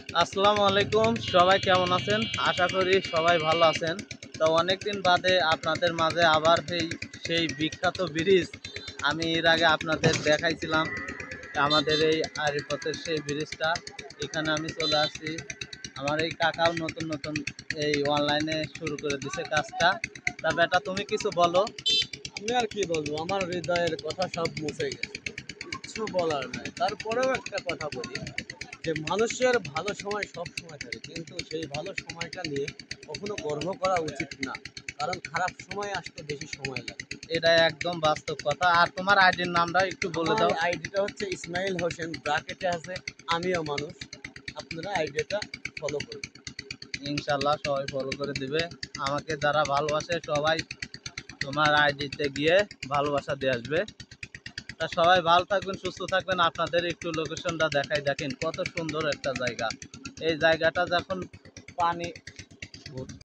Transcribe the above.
আসসালামু আলাইকুম, সবাই কেমন আছেন? আশা করি সবাই ভালো আছেন। তো অনেকদিন বাদে আপনাদের মাঝে আবার সেই বিখ্যাত ব্রিজ আমি এর আগে আপনাদের দেখাইছিলাম। আমাদের এই আরিপথের সেই ব্রিজটা, এখানে আমি চলে আসছি। আমার এই কাকাও নতুন নতুন এই অনলাইনে শুরু করে দিছে কাজটা। তা বেটা, তুমি কিছু বলো। আমি আর কি বলবো, আমার হৃদয়ের কথা সব মুছে গেছে, কিছু বলার নাই। তারপরেও একটা কথা বলি, যে মানুষের ভালো সময় সব সময় থাকে, কিন্তু সেই ভালো সময়টা নিয়ে কখনো গর্ব করা উচিত না, কারণ খারাপ সময় আসতে বেশি সময় লাগে। এটা একদম বাস্তব কথা। আর তোমার আইডির নামটা একটু বলে আমার দাও। আইডিটা হচ্ছে ইসমাইল হোসেন, ব্রাকেটে আছে আমিও মানুষ। আপনারা আইডিটা ফলো করবেন। ইনশাল্লাহ সবাই ফলো করে দিবে। আমাকে যারা ভালোবাসে সবাই তোমার আইডিতে গিয়ে ভালোবাসা দিয়ে আসবে। তা সবাই ভালো থাকবেন, সুস্থ থাকবেন। আপনাদের একটু লোকেশনটা দেখাই, দেখেন কত সুন্দর একটা জায়গা। এই জায়গাটা যখন পানি